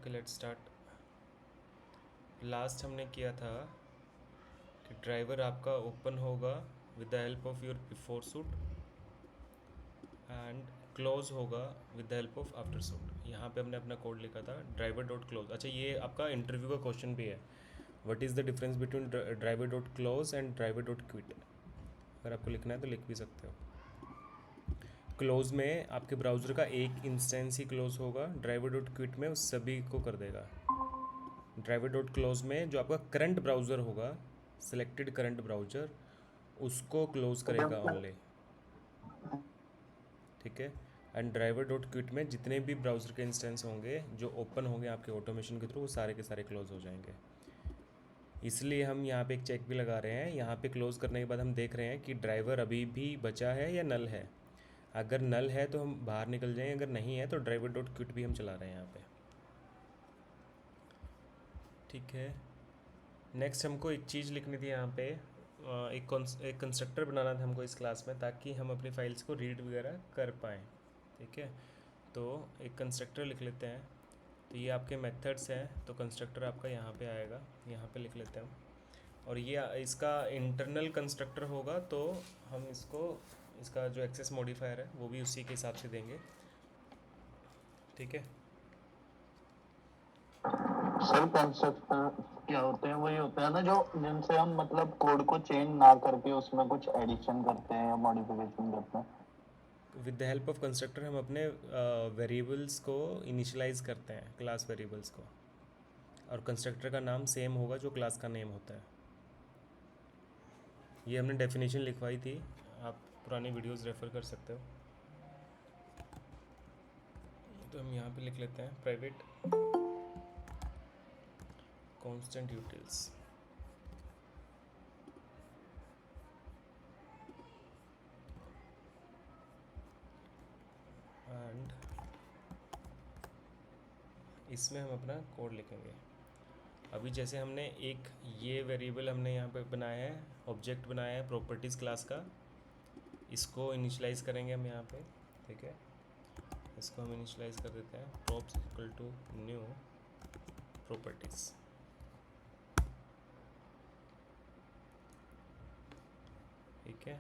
Okay let's start. Last हमने किया था कि ड्राइवर आपका ओपन होगा with the help of your before suit and close होगा with the help of after suit. यहाँ पे हमने अपना कोड लिखा था ड्राइवर डॉट क्लोज। अच्छा, ये आपका इंटरव्यू का क्वेश्चन भी है, what is the difference between driver dot close and driver dot quit. अगर आपको लिखना है तो लिख भी सकते हो। क्लोज में आपके ब्राउज़र का एक इंस्टेंस ही क्लोज होगा, ड्राइवर डॉट क्विट में उस सभी को कर देगा। ड्राइवर डॉट क्लोज में जो आपका करंट ब्राउज़र होगा, सिलेक्टेड करंट ब्राउज़र, उसको क्लोज करेगा ओनली, ठीक है। एंड ड्राइवर डॉट क्विट में जितने भी ब्राउज़र के इंस्टेंस होंगे जो ओपन होंगे आपके ऑटोमेशन के थ्रू, वो सारे के सारे क्लोज हो जाएंगे। इसलिए हम यहाँ पे एक चेक भी लगा रहे हैं। यहाँ पे क्लोज करने के बाद हम देख रहे हैं कि ड्राइवर अभी भी बचा है या नल है। अगर नल है तो हम बाहर निकल जाएंगे, अगर नहीं है तो ड्राइवर डॉट क्विट भी हम चला रहे हैं यहाँ पे, ठीक है। नेक्स्ट हमको एक चीज़ लिखनी थी यहाँ पे, एक कंस्ट्रक्टर बनाना था हमको इस क्लास में, ताकि हम अपनी फाइल्स को रीड वगैरह कर पाएँ, ठीक है। तो एक कंस्ट्रक्टर लिख लेते हैं। तो ये आपके मेथड्स हैं, तो कंस्ट्रक्टर आपका यहाँ पे आएगा, यहाँ पे लिख लेते हैं हम। और ये इसका इंटरनल कंस्ट्रक्टर होगा, तो हम इसका जो एक्सेस मॉडिफायर है वो भी उसी के हिसाब से देंगे, ठीक है। सर कंस्ट्रक्टर क्या होते हैं? वही होता है ना जो जिनसे हम मतलब कोड को चेंज ना करके उसमें कुछ एडिशन करते हैं या मॉडिफिकेशन करते हैं। With the help of constructor हम अपने वेरिएबल्स को इनिशियलाइज करते हैं, क्लास वेरिएबल्स को, और कंस्ट्रक्टर का नाम सेम होगा जो क्लास का नेम होता है। ये हमने डेफिनेशन लिखवाई थी, आप पुरानी वीडियोस रेफ़र कर सकते हो। तो हम यहाँ पे लिख लेते हैं प्राइवेट कांस्टेंट यूटिल्स, एंड इसमें हम अपना कोड लिखेंगे। अभी जैसे हमने एक ये वेरिएबल हमने यहाँ पे बनाया है, ऑब्जेक्ट बनाया है प्रॉपर्टीज़ क्लास का, इसको इनिशियलाइज़ करेंगे हम यहाँ पे, ठीक है। इसको हम इनिशियलाइज़ कर देते हैं props equal to new properties, ठीक है।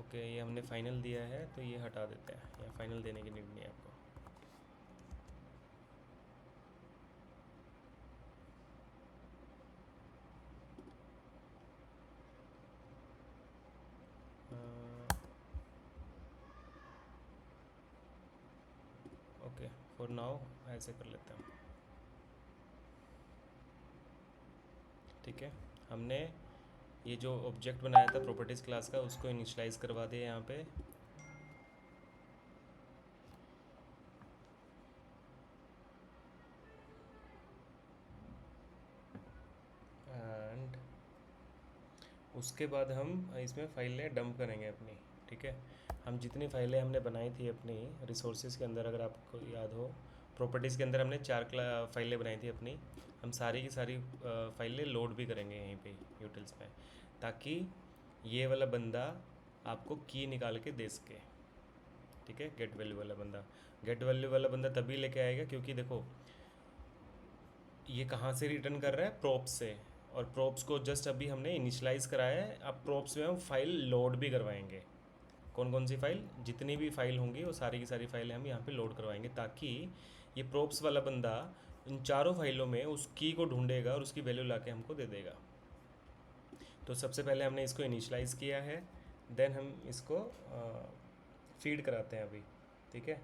ओके, ये हमने फाइनल दिया है तो ये हटा देते हैं, या फाइनल देने की नीड नहीं है आपको। ओके, फॉर नाउ ऐसे कर लेते हैं, ठीक है। हमने ये जो ऑब्जेक्ट बनाया था प्रॉपर्टीज़ क्लास का, उसको इनिशियलाइज़ करवा दिया यहाँ पे, एंड उसके बाद हम इसमें फाइलें डंप करेंगे अपनी, ठीक है। हम जितनी फाइलें हमने बनाई थी अपनी रिसोर्सेज के अंदर, अगर आपको याद हो, प्रॉपर्टीज़ के अंदर हमने 4 फाइलें बनाई थी अपनी, हम सारी की सारी फाइलें लोड भी करेंगे यहीं पे यूटिल्स में, ताकि ये वाला बंदा आपको की निकाल के दे सके, ठीक है। गेट वैल्यू वाला बंदा, गेट वैल्यू वाला बंदा तभी लेके आएगा क्योंकि देखो ये कहाँ से रिटर्न कर रहा है, प्रोप्स से, और प्रोप्स को जस्ट अभी हमने इनिशियलाइज़ कराया है। अब प्रोप्स में हम फाइल लोड भी करवाएंगे, कौन कौन सी फाइल, जितनी भी फाइल होंगी वो सारी की सारी फाइलें हम यहाँ पे लोड करवाएंगे, ताकि ये प्रोप्स वाला बंदा इन चारों फाइलों में उस की को ढूंढेगा और उसकी वैल्यू ला के हमको दे देगा। तो सबसे पहले हमने इसको इनिशियलाइज़ किया है, देन हम इसको फीड कराते हैं अभी, ठीक है।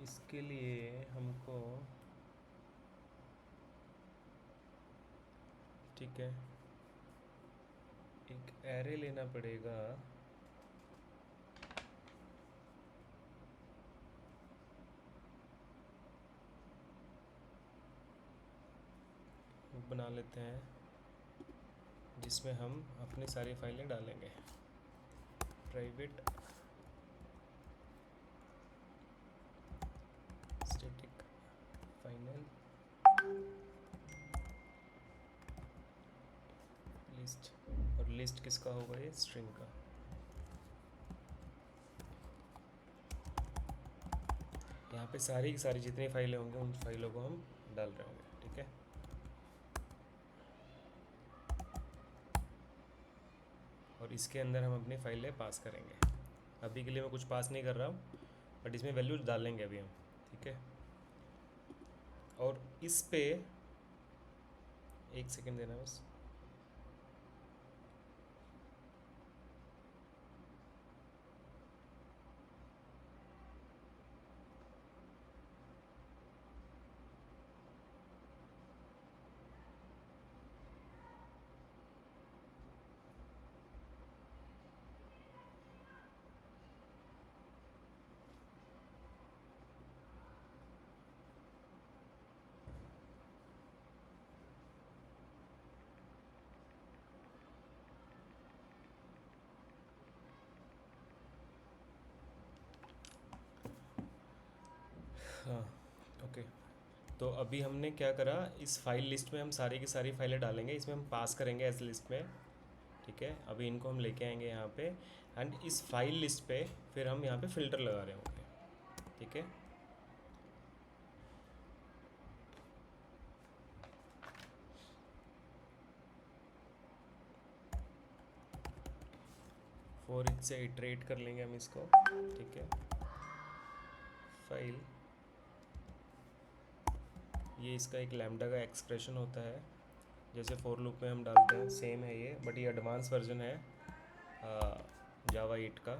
इसके लिए हमको, ठीक है, एक एरे लेना पड़ेगा, बना लेते हैं, जिसमें हम अपनी सारी फाइलें डालेंगे। प्राइवेट स्टैटिक फाइनल लिस्ट, और लिस्ट किसका होगा, ये स्ट्रिंग का। यहाँ पे सारी की सारी जितनी फाइलें होंगी उन फाइलों को हम डाल रहे होंगे, ठीक है। और इसके अंदर हम अपनी फाइलें पास करेंगे। अभी के लिए मैं कुछ पास नहीं कर रहा हूँ, बट इसमें वैल्यूज डालेंगे अभी हम, ठीक है। और इस पे एक सेकेंड देना बस। हाँ, ओके। तो अभी हमने क्या करा, इस फाइल लिस्ट में हम सारी की सारी फाइलें डालेंगे, इसमें हम पास करेंगे एज लिस्ट में, ठीक है। अभी इनको हम लेके आएंगे यहाँ पे, एंड इस फाइल लिस्ट पे फिर हम यहाँ पे फ़िल्टर लगा रहे होंगे, ठीक है। फॉर इच से इटरेट कर लेंगे हम इसको, ठीक है। फाइल, ये इसका एक लैम्डा का एक्सप्रेशन होता है, जैसे फॉर लूप में हम डालते हैं, सेम है ये, बट ये एडवांस वर्जन है जावा 8 का।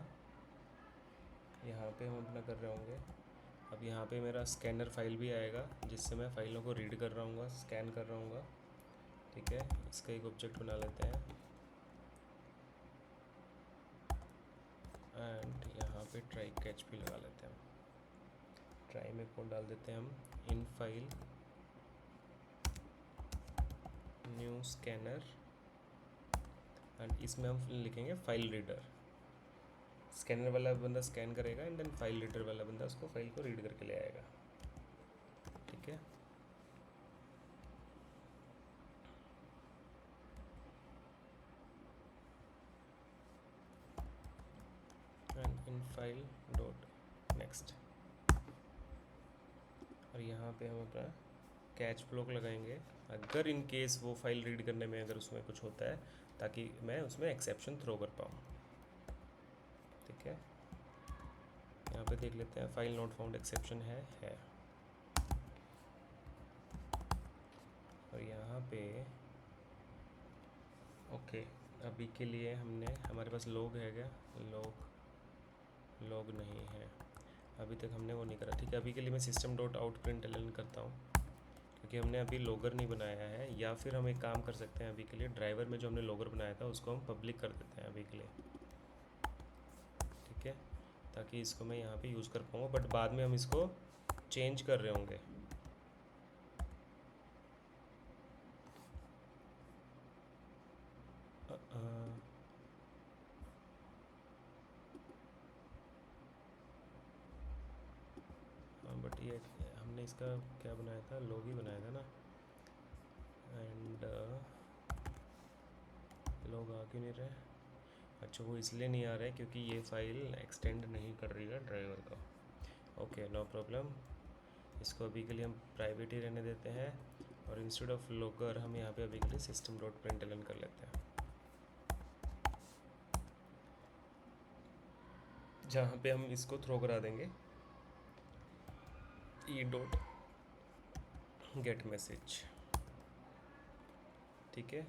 यहाँ पे हम अपना कर रहे होंगे। अब यहाँ पे मेरा स्कैनर फाइल भी आएगा, जिससे मैं फाइलों को रीड कर रहा हूँ, स्कैन कर रहा हूँ, ठीक है। इसका एक ऑब्जेक्ट बना लेते हैं, एंड यहाँ पे ट्राई कैच भी लगा लेते हैं। ट्राई में कोड डाल देते हैं हम, in file new scanner, and इसमें हम लिखेंगे फाइल रीडर। स्कैनर वाला बंदा स्कैन करेगा, एंड देन फाइल रीडर वाला बंदा उसको फाइल को रीड करके ले आएगा, ठीक है। And in file dot next, और यहाँ पे हम अपना कैच ब्लॉक लगाएंगे, अगर इन केस वो फाइल रीड करने में अगर उसमें कुछ होता है, ताकि मैं उसमें एक्सेप्शन थ्रो कर पाऊँ, ठीक है। यहाँ पे देख लेते हैं, फाइल नॉट फाउंड एक्सेप्शन है। और यहाँ पे ओके, अभी के लिए हमने, हमारे पास लॉग है क्या, लॉग नहीं है, अभी तक हमने वो नहीं करा, ठीक है। अभी के लिए मैं system dot out print L करता हूँ, क्योंकि हमने अभी लॉगर नहीं बनाया है। या फिर हम एक काम कर सकते हैं, अभी के लिए ड्राइवर में जो हमने लॉगर बनाया था उसको हम पब्लिक कर देते हैं अभी के लिए, ठीक है, ताकि इसको मैं यहाँ पे यूज़ कर पाऊँगा, बट बाद में हम इसको चेंज कर रहे होंगे। बट ये हमने इसका क्या बनाया था, लॉग ही बनाया था ना, एंड लॉग आ क्यों नहीं रहे। अच्छा, वो इसलिए नहीं आ रहा है क्योंकि ये फाइल एक्सटेंड नहीं कर रही है ड्राइवर का। Okay, no problem. इसको अभी के लिए हम प्राइवेट ही रहने देते हैं, और इंस्टेड ऑफ लॉगर हम यहाँ पे अभी के लिए सिस्टम डॉट प्रिंटलन कर लेते हैं, जहाँ पे हम इसको थ्रो करा देंगे ई डॉट गेट मैसेज, ठीक है।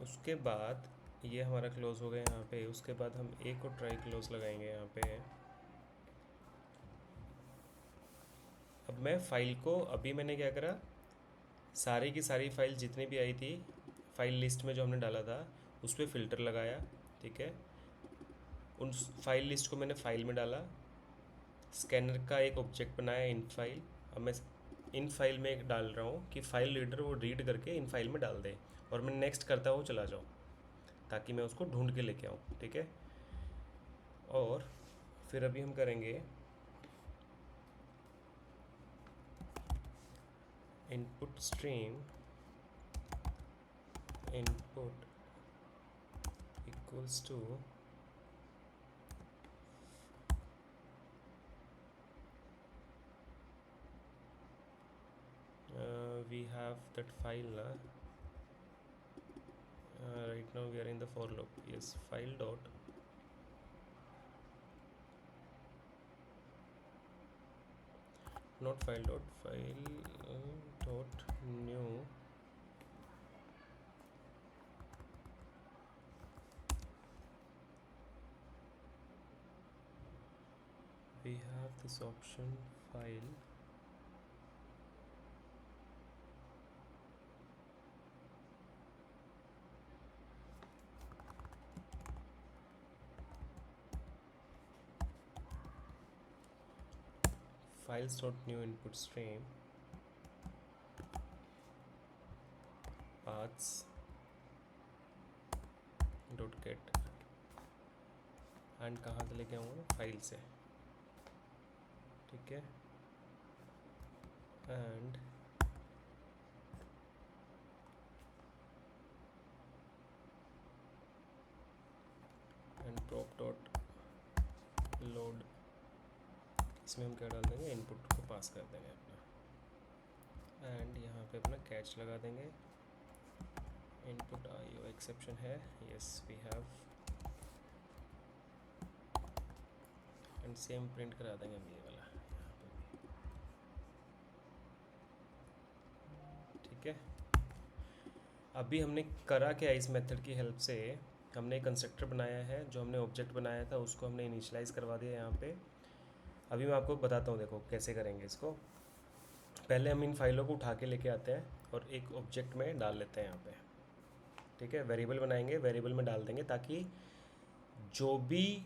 उसके बाद ये हमारा क्लोज हो गया यहाँ पे। उसके बाद हम एक और ट्राई क्लोज लगाएंगे यहाँ पे। अब मैं फाइल को, अभी मैंने क्या करा, सारी की सारी फाइल जितनी भी आई थी फाइल लिस्ट में जो हमने डाला था उस पर फ़िल्टर लगाया, ठीक है। उन फाइल लिस्ट को मैंने फाइल में डाला, स्कैनर का एक ऑब्जेक्ट बनाया इन फाइल। अब मैं इन फाइल में एक डाल रहा हूँ कि फाइल रीडर वो रीड करके इन फाइल में डाल दे, और मैं नेक्स्ट करता हुआ चला जाऊँ, ताकि मैं उसको ढूंढ के लेके आऊँ, ठीक है। और फिर अभी हम करेंगे input stream input equals to we have that file right now we are in the for loop. Yes, file dot not file dot file dot new we have this option file files dot new input stream paths dot get and कहाँ से लेके आऊँगा file से, ठीक है। And prop dot load, इसमें हम क्या डाल देंगे, इनपुट को पास कर देंगे अपना, एंड यहाँ पे अपना कैच लगा देंगे। इनपुट IO एक्सेप्शन है, yes we have, and same print करा देंगे हम ये वाला यहाँ पे भी, ठीक है। अभी हमने करा क्या, इस मेथड की हेल्प से हमने एक कंस्ट्रक्टर बनाया है, जो हमने ऑब्जेक्ट बनाया था उसको हमने इनिशियलाइज़ करवा दिया यहाँ पे। अभी मैं आपको बताता हूँ, देखो कैसे करेंगे इसको। पहले हम इन फाइलों को उठा के लेके आते हैं और एक ऑब्जेक्ट में डाल लेते हैं यहाँ पे, ठीक है। वेरिएबल बनाएंगे, वेरिएबल में डाल देंगे ताकि जो भी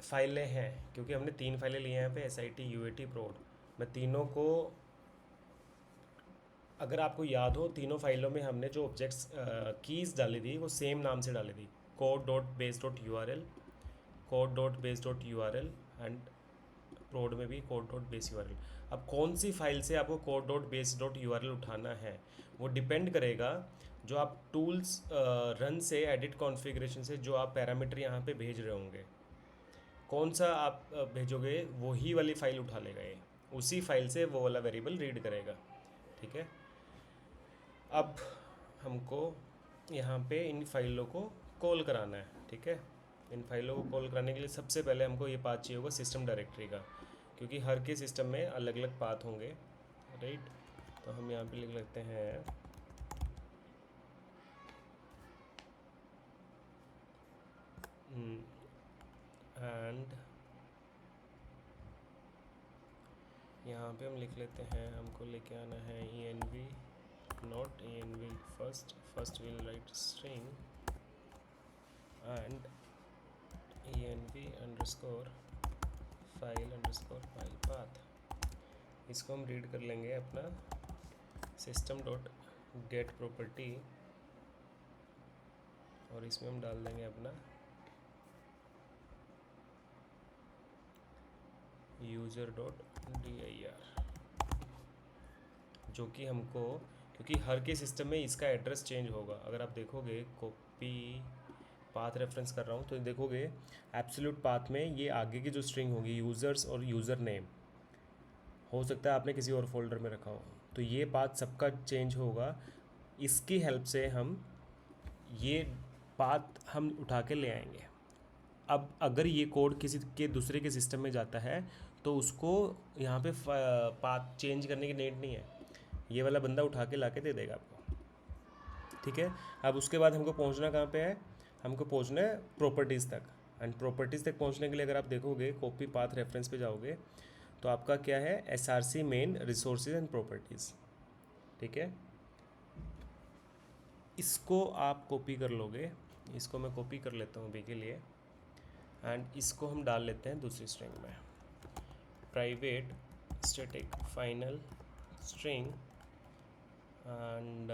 फाइलें हैं, क्योंकि हमने 3 फाइलें ली हैं यहाँ पे, SIT UAT prod, मैं तीनों को, अगर आपको याद हो, तीनों फाइलों में हमने जो ऑब्जेक्ट्स कीज़ डाली थी वो सेम नाम से डाली थी, code.base.url, code.base.url एंड prod में भी code.base.url। अब कौन सी फाइल से आपको code.base.url उठाना है वो डिपेंड करेगा जो आप टूल्स रन से, एडिट कॉन्फ़िगरेशन से जो आप पैरामीटर यहाँ पे भेज रहे होंगे, कौन सा आप भेजोगे वही वाली फ़ाइल उठा लेगा ये, उसी फाइल से वो वाला वेरिएबल रीड करेगा, ठीक है। अब हमको यहाँ पे इन फाइलों को कॉल कराना है, ठीक है। इन फाइलों को कॉल कराने के लिए सबसे पहले हमको ये पाथ चाहिए होगा सिस्टम डायरेक्टरी का, क्योंकि हर के सिस्टम में अलग अलग पाथ होंगे, राइट। तो हम यहाँ पे लिख लेते हैं एंड यहाँ पे हम लिख लेते हैं, हमको लेके आना है env not env first we'll write string and env underscore file path, इसको हम रीड कर लेंगे अपना system dot get property, और इसमें हम डाल देंगे अपना user dot dir, जो कि हमको, क्योंकि हर के सिस्टम में इसका एड्रेस चेंज होगा। अगर आप देखोगे, कॉपी पाथ रेफरेंस कर रहा हूँ तो देखोगे एब्सोल्यूट पाथ में ये आगे की जो स्ट्रिंग होगी यूज़र्स और यूज़र नेम, हो सकता है आपने किसी और फोल्डर में रखा हो, तो ये पाथ सबका चेंज होगा। इसकी हेल्प से हम ये पाथ हम उठा के ले आएंगे। अब अगर ये कोड किसी के दूसरे के सिस्टम में जाता है तो उसको यहाँ पे पाथ चेंज करने की नीड नहीं है, ये वाला बंदा उठा के ला के दे देगा आपको, ठीक है। अब उसके बाद हमको पहुँचना कहाँ पे है, हमको पहुँचना है प्रॉपर्टीज़ तक, एंड प्रॉपर्टीज़ तक पहुँचने के लिए अगर आप देखोगे कॉपी पाथ रेफरेंस पे जाओगे तो आपका क्या है, SRC main resources and properties, ठीक है। इसको आप कॉपी कर लोगे, इसको मैं कॉपी कर लेता हूँ अभी के लिए, एंड इसको हम डाल लेते हैं दूसरी स्ट्रिंग में, private static final string, and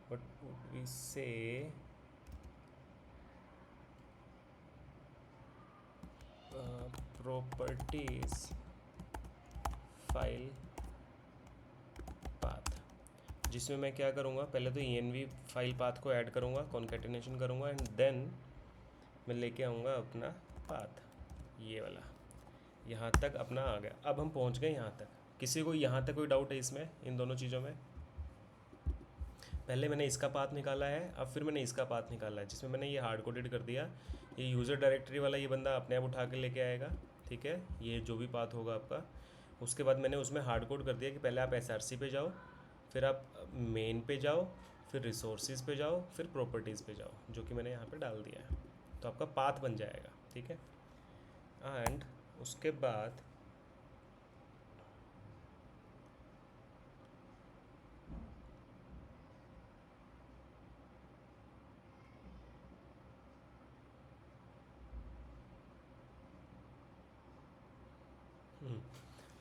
what would we say, properties file path, जिसमें मैं क्या करूँगा, पहले तो env फाइल पाथ को ऐड करूँगा, कॉन्केटिनेशन करूँगा एंड देन मैं लेके आऊँगा अपना पाथ, ये वाला यहाँ तक अपना आ गया। अब हम पहुँच गए यहाँ तक। किसी को यहाँ तक कोई डाउट है इसमें, इन दोनों चीज़ों में? पहले मैंने इसका पाथ निकाला है, अब फिर मैंने इसका पाथ निकाला है, जिसमें मैंने ये हार्ड कोडेड कर दिया। ये यूज़र डायरेक्टरी वाला ये बंदा अपने आप उठा के लेके आएगा, ठीक है, ये जो भी पाथ होगा आपका। उसके बाद मैंने उसमें हार्ड कोड कर दिया कि पहले आप SRC पे जाओ, फिर आप मेन पे जाओ, फिर रिसोर्सेज पे जाओ, फिर प्रॉपर्टीज़ पे जाओ, जो कि मैंने यहाँ पे डाल दिया है। तो आपका पाथ बन जाएगा, ठीक है। एंड उसके बाद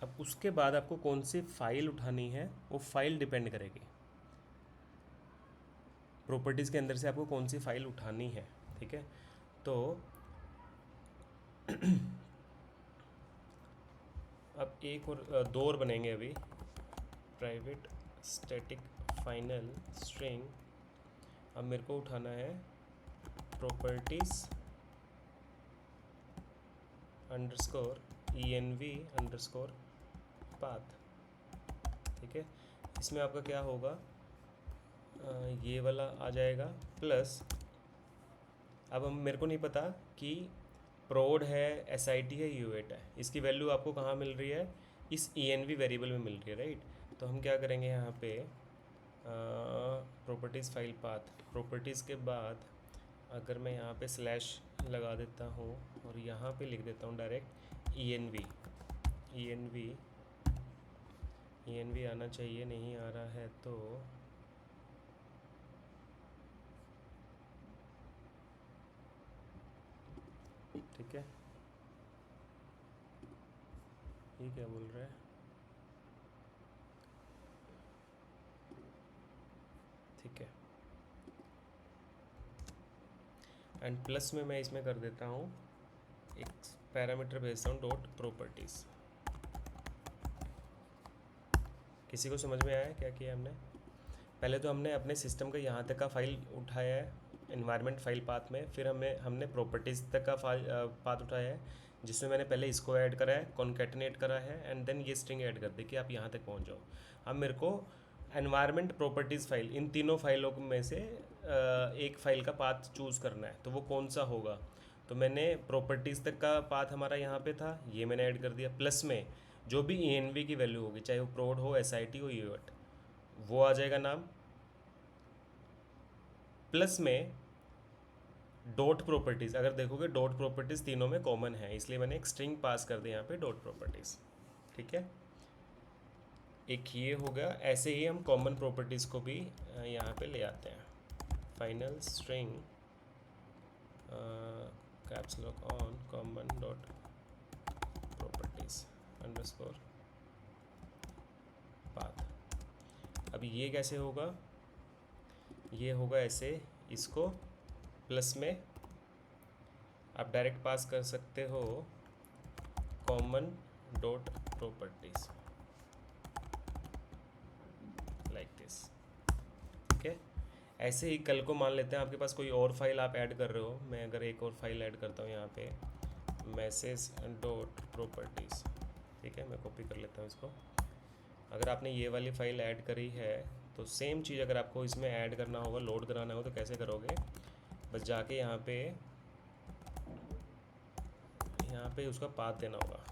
अब उसके बाद आपको कौन सी फाइल उठानी है वो फाइल डिपेंड करेगी। प्रॉपर्टीज़ के अंदर से आपको कौन सी फाइल उठानी है, ठीक है। तो अब एक और दो और बनेंगे अभी। प्राइवेट स्टैटिक फाइनल स्ट्रिंग, अब मेरे को उठाना है properties underscore env underscore path, ठीक है। इसमें आपका क्या होगा, ये वाला आ जाएगा प्लस। अब हम मेरे को नहीं पता कि प्रोड है, SIT है, UAT है, इसकी वैल्यू आपको कहाँ मिल रही है, इस env वेरिएबल में मिल रही है, राइट। तो हम क्या करेंगे यहाँ पे, प्रॉपर्टीज़ फाइल पाथ, प्रॉपर्टीज़ के बाद अगर मैं यहाँ पे स्लैश लगा देता हूँ और यहाँ पे लिख देता हूँ डायरेक्ट env आना चाहिए, नहीं आ रहा है तो ठीक है। ये क्या बोल रहा है, ठीक है। एंड प्लस में मैं इसमें कर देता हूँ एक पैरामीटर भेजता हूँ डॉट प्रॉपर्टीज़। किसी को समझ में आया क्या किया हमने? पहले तो हमने अपने सिस्टम का यहाँ तक का फाइल उठाया है इन्वायरमेंट फाइल पाथ में, फिर हमने प्रॉपर्टीज़ तक का फाइल पाथ उठाया है, जिसमें मैंने पहले इसको ऐड करा है, कॉन्केटनेट करा है एंड देन ये स्ट्रिंग ऐड कर दी कि आप यहाँ तक पहुँच जाओ। अब मेरे को एनवायरनमेंट प्रॉपर्टीज़ फाइल, इन तीनों फाइलों में से एक फ़ाइल का पाथ चूज़ करना है, तो वो कौन सा होगा। तो मैंने प्रॉपर्टीज़ तक का पाथ हमारा यहाँ पे था, ये मैंने ऐड कर दिया। प्लस में जो भी env की वैल्यू होगी, चाहे वो प्रोड हो, SIT हो, UAT, वो आ जाएगा नाम। प्लस में डॉट प्रॉपर्टीज़, अगर देखोगे डॉट प्रॉपर्टीज़ तीनों में कॉमन है, इसलिए मैंने एक स्ट्रिंग पास कर दी यहाँ पे डॉट प्रॉपर्टीज़, ठीक है। एक ये हो गया। ऐसे ही हम कॉमन प्रॉपर्टीज़ को भी यहाँ पे ले आते हैं। Final string caps lock on common dot properties underscore path. अब ये कैसे होगा, ये होगा ऐसे, इसको प्लस में आप डायरेक्ट पास कर सकते हो common dot properties like this, ठीक है। ऐसे ही कल को मान लेते हैं आपके पास कोई और फाइल आप ऐड कर रहे हो, मैं अगर एक और फाइल ऐड करता हूँ यहाँ पे मैसेज डॉट प्रॉपर्टीज़, ठीक है, मैं कॉपी कर लेता हूँ इसको। अगर आपने ये वाली फ़ाइल ऐड करी है तो सेम चीज़ अगर आपको इसमें ऐड करना होगा, लोड कराना हो, तो कैसे करोगे, बस जाके यहाँ पे उसका पाथ देना होगा।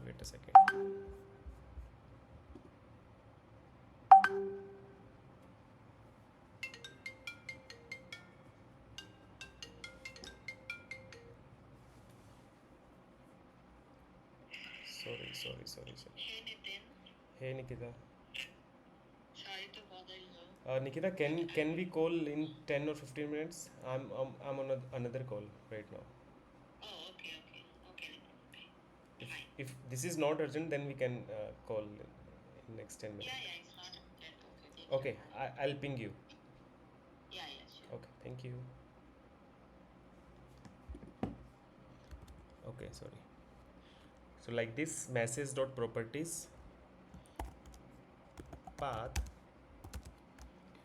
Wait a second, sorry. Hey Nikita, Nikita, can we call in 10 or 15 minutes? I'm on another call right now. If this is not urgent, then we can call in next 10 minutes. Okay, I'll ping you. Okay, thank you. Okay, sorry. So like this message dot properties path,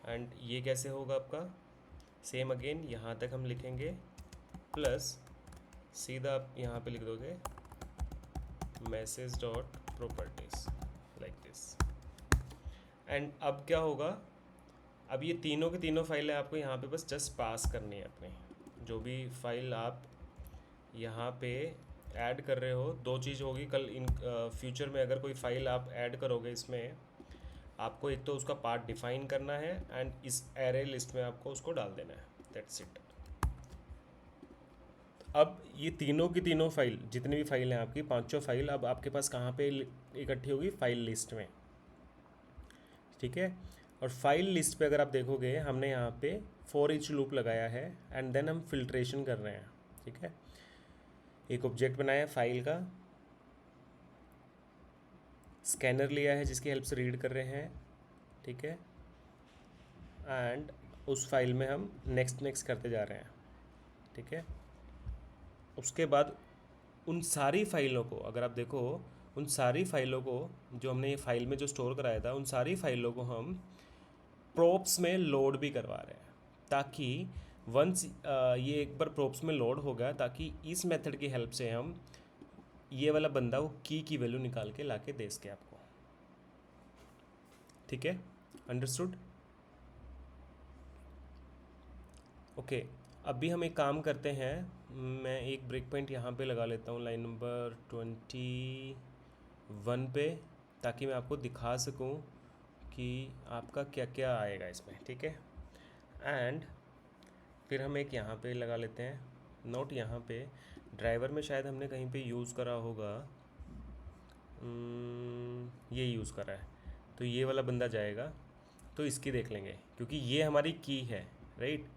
and ये कैसे होगा आपका, same again यहाँ तक हम लिखेंगे plus सीधा आप यहाँ पे लिख दोगे message dot properties like this. And अब क्या होगा, अब ये तीनों की तीनों फाइलें आपको यहाँ पे बस जस्ट पास करनी है अपनी, जो भी फाइल आप यहाँ पे ऐड कर रहे हो। दो चीज़ होगी कल इन फ्यूचर में, अगर कोई फाइल आप ऐड करोगे इसमें, आपको एक तो उसका पार्ट डिफाइन करना है एंड इस एरे लिस्ट में आपको उसको डाल देना है, दैट्स इट। अब ये तीनों की तीनों फाइल, जितनी भी फाइल हैं आपकी, पांचों फाइल अब आपके पास कहाँ पे इकट्ठी होगी, फाइल लिस्ट में, ठीक है। और फाइल लिस्ट पे अगर आप देखोगे हमने यहाँ पे फॉर ईच लूप लगाया है एंड देन हम फिल्ट्रेशन कर रहे हैं, ठीक है। एक ऑब्जेक्ट बनाया है फाइल का, स्कैनर लिया है जिसकी हेल्प से रीड कर रहे हैं, ठीक है। एंड उस फाइल में हम नेक्स्ट नेक्स्ट करते जा रहे हैं, ठीक है। उसके बाद उन सारी फाइलों को अगर आप देखो, उन सारी फाइलों को जो हमने ये फाइल में जो स्टोर कराया था, उन सारी फाइलों को हम प्रोप्स में लोड भी करवा रहे हैं, ताकि वंस ये एक बार प्रोप्स में लोड हो गया, ताकि इस मेथड की हेल्प से हम ये वाला बंदा वो की वैल्यू निकाल के ला के दे सके आपको, ठीक है। Understood, okay. अभी हम एक काम करते हैं, मैं एक ब्रेक पॉइंट यहाँ पे लगा लेता हूँ लाइन नंबर 21 पे, ताकि मैं आपको दिखा सकूँ कि आपका क्या क्या आएगा इसमें, ठीक है। एंड फिर हम एक यहाँ पे लगा लेते हैं नोट, यहाँ पे ड्राइवर में शायद हमने कहीं पे यूज़ करा होगा, ये यूज़ करा है, तो ये वाला बंदा जाएगा, तो इसकी देख लेंगे क्योंकि ये हमारी की है, राइट।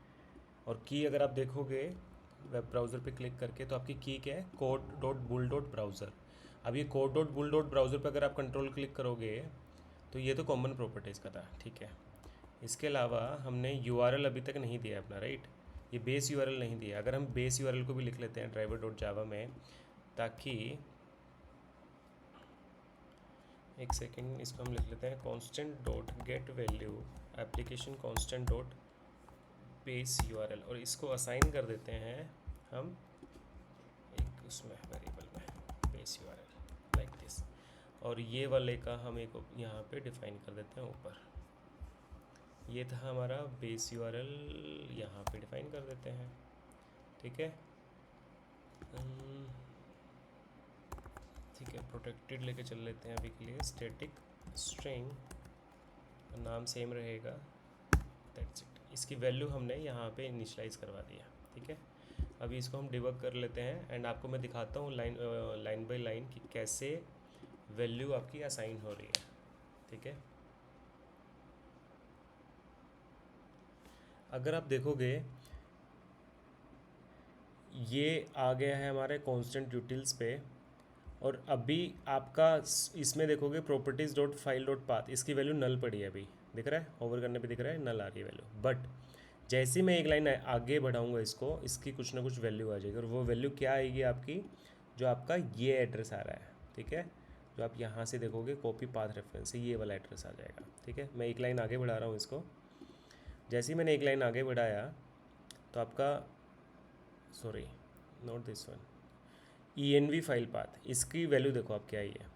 और की अगर आप देखोगे वेब ब्राउज़र पे क्लिक करके, तो आपकी की क्या है, code dot bull dot browser. अब ये code dot bull dot browser पर अगर आप कंट्रोल क्लिक करोगे तो ये तो कॉमन प्रॉपर्टीज़ का था, ठीक है। इसके अलावा हमने यूआरएल अभी तक नहीं दिया अपना, राइट। ये बेस यूआरएल नहीं दिया, अगर हम बेस यूआरएल को भी लिख लेते हैं ड्राइवर डॉट जावा में, ताकि एक सेकेंड इसको हम लिख लेते हैं constant dot get value application constant dot base URL, और इसको असाइन कर देते हैं हम एक उसमें वेरिएबल में बेस यूआरएल लाइक दिस, और ये वाले का हम एक यहाँ पे डिफाइन कर देते हैं ऊपर। ये था हमारा बेस यूआरएल, यहाँ पे डिफाइन कर देते हैं, ठीक है। ठीक है, प्रोटेक्टेड लेके चल लेते हैं अभी के लिए, स्टैटिक स्ट्रिंग, नाम सेम रहेगा, दैट्स इट। इसकी वैल्यू हमने यहाँ पे इनिशियलाइज करवा दिया, ठीक है। अभी इसको हम डिबग कर लेते हैं एंड आपको मैं दिखाता हूँ लाइन बाय लाइन कि कैसे वैल्यू आपकी असाइन हो रही है, ठीक है। अगर आप देखोगे ये आ गया है हमारे कांस्टेंट यूटिल्स पे, और अभी आपका इसमें देखोगे properties dot file dot path, इसकी वैल्यू नल पड़ी है, अभी दिख रहा है, ओवर करने पे दिख रहा है नल आ रही है वैल्यू। बट जैसे ही मैं एक लाइन आगे बढ़ाऊंगा इसको, इसकी कुछ ना कुछ वैल्यू आ जाएगी, और वो वैल्यू क्या आएगी आपकी, जो आपका ये एड्रेस आ रहा है, ठीक है। जो आप यहाँ से देखोगे कॉपी पाथ रेफरेंस से ये वाला एड्रेस आ जाएगा, ठीक है। मैं एक लाइन आगे बढ़ा रहा हूँ इसको, जैसे ही मैंने एक लाइन आगे बढ़ाया तो आपका, sorry not this one, ENV file path, इसकी वैल्यू देखो आप क्या आई है,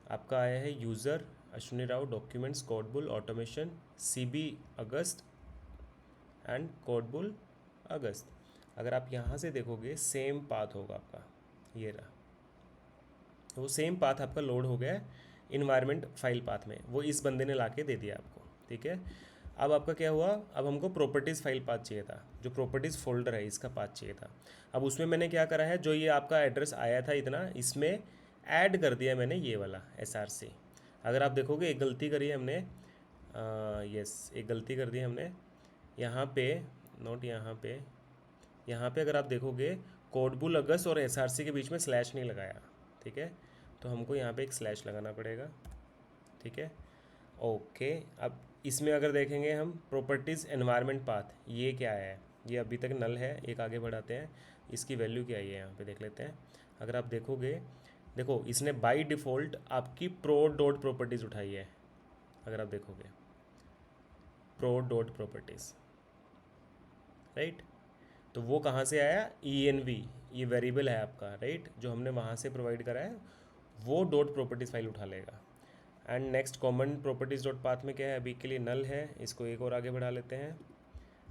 आपका आया है user Ashwini Rao documents Codebull automation CB अगस्त एंड कोडबुल अगस्त। अगर आप यहाँ से देखोगे सेम पाथ होगा आपका, ये रहा, तो वो सेम पाथ आपका लोड हो गया है इन्वायरमेंट फाइल पाथ में, वो इस बंदे ने ला के दे दिया आपको, ठीक है। अब आपका क्या हुआ, अब हमको प्रॉपर्टीज़ फाइल पाथ चाहिए था, जो प्रॉपर्टीज़ फोल्डर है इसका पाथ चाहिए था। अब उसमें मैंने क्या करा है, जो ये आपका एड्रेस आया था इतना, इसमें ऐड कर दिया मैंने ये वाला SRC। अगर आप देखोगे एक गलती करी है हमने, यस एक गलती कर दी हमने यहाँ पे, नोट यहाँ पे अगर आप देखोगे कोडबुल अगस्त और SRC के बीच में स्लैश नहीं लगाया, ठीक है। तो हमको यहाँ पे एक स्लैश लगाना पड़ेगा, ठीक है, ओके। अब इसमें अगर देखेंगे हम प्रॉपर्टीज़ एनवायरनमेंट पाथ, ये क्या है, ये अभी तक नल है, एक आगे बढ़ाते हैं, इसकी वैल्यू क्या है यहाँ पे देख लेते हैं। अगर आप देखोगे, देखो इसने बाय डिफ़ॉल्ट आपकी प्रो डॉट प्रॉपर्टीज़ उठाई है, अगर आप देखोगे प्रो डॉट प्रॉपर्टीज़, राइट। तो वो कहाँ से आया, env, ये वेरिएबल है आपका, राइट, जो हमने वहाँ से प्रोवाइड करा है, वो डॉट प्रॉपर्टीज़ फाइल उठा लेगा। And next common properties dot path में क्या है, अभी के लिए नल है, इसको एक और आगे बढ़ा लेते हैं।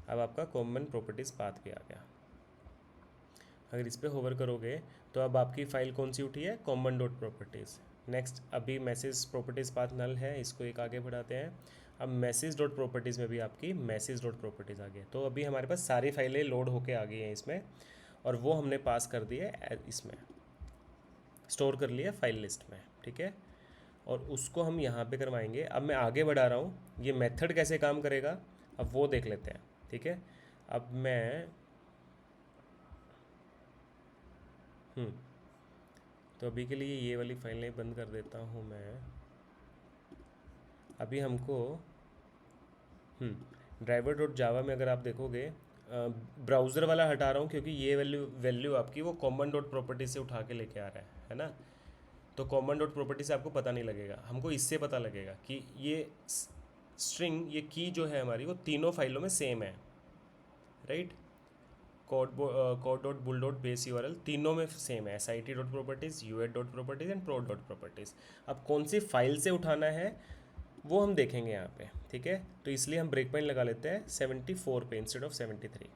अब आपका कॉमन प्रॉपर्टीज़ पाथ भी आ गया। अगर इस पर होवर करोगे तो अब आपकी फ़ाइल कौन सी उठी है, कॉमन डॉट प्रॉपर्टीज़। नेक्स्ट अभी मैसेज प्रॉपर्टीज़ पाथ नल है, इसको एक आगे बढ़ाते हैं। अब मैसेज डॉट प्रॉपर्टीज़ में भी आपकी मैसेज डॉट प्रॉपर्टीज़ आ गई। तो अभी हमारे पास सारी फाइलें लोड होके आ गई हैं इसमें, और वो हमने पास कर दिए इसमें, स्टोर कर लिया फाइल लिस्ट में, ठीक है। और उसको हम यहाँ पे करवाएंगे। अब मैं आगे बढ़ा रहा हूँ, ये मेथड कैसे काम करेगा अब वो देख लेते हैं, ठीक है। अब मैं तो अभी के लिए ये वाली फाइलें बंद कर देता हूँ मैं। अभी हमको ड्राइवर डॉट जावा में अगर आप देखोगे, ब्राउज़र वाला हटा रहा हूँ क्योंकि ये वैल्यू आपकी वो कॉमन डॉट प्रॉपर्टी से उठा के लेके आ रहा है ना। तो कॉमन डॉट प्रॉपर्टी से आपको पता नहीं लगेगा, हमको इससे पता लगेगा कि ये स्ट्रिंग, ये की जो है हमारी, वो तीनों फाइलों में सेम है, right. Code dot bull dot base URL तीनों में सेम है, sit dot properties, UAT dot properties and pro dot properties. अब कौन सी फाइल से उठाना है वो हम देखेंगे यहाँ पे, ठीक है। तो इसलिए हम ब्रेक पॉइंट लगा लेते हैं 74 पे इंस्टेड ऑफ 73,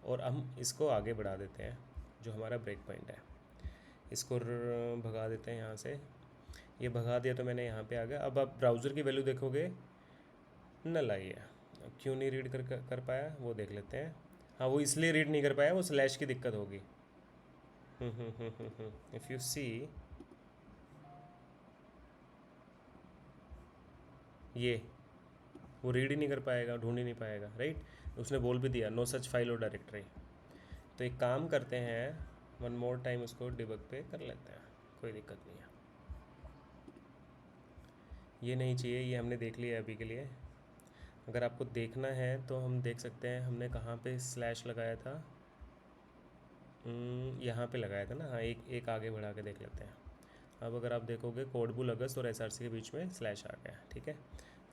और हम इसको आगे बढ़ा देते हैं जो हमारा ब्रेक पॉइंट है। इसको भगा देते हैं यहाँ से, ये भगा दिया तो मैंने यहाँ पे आ गया। अब आप ब्राउज़र की वैल्यू देखोगे नल आई है। अब क्यों नहीं रीड कर पाया वो देख लेते हैं। हाँ, वो इसलिए रीड नहीं कर पाया, वो स्लैश की दिक्कत होगी। इफ़ यू सी, ये वो रीड ही नहीं कर पाएगा, ढूंढ ही नहीं पाएगा, राइट। उसने बोल भी दिया नो सच फाइल और डायरेक्टरी। तो एक काम करते हैं, वन मोर टाइम उसको डिबग पे कर लेते हैं, कोई दिक्कत नहीं है। ये नहीं चाहिए, ये हमने देख लिया अभी के लिए। अगर आपको देखना है तो हम देख सकते हैं हमने कहाँ पे स्लैश लगाया था, यहाँ पे लगाया था ना। हाँ, एक आगे बढ़ा के देख लेते हैं। अब अगर आप देखोगे कोडबुल अगस्त और एसआरसी के बीच में स्लैश आ गया, ठीक है।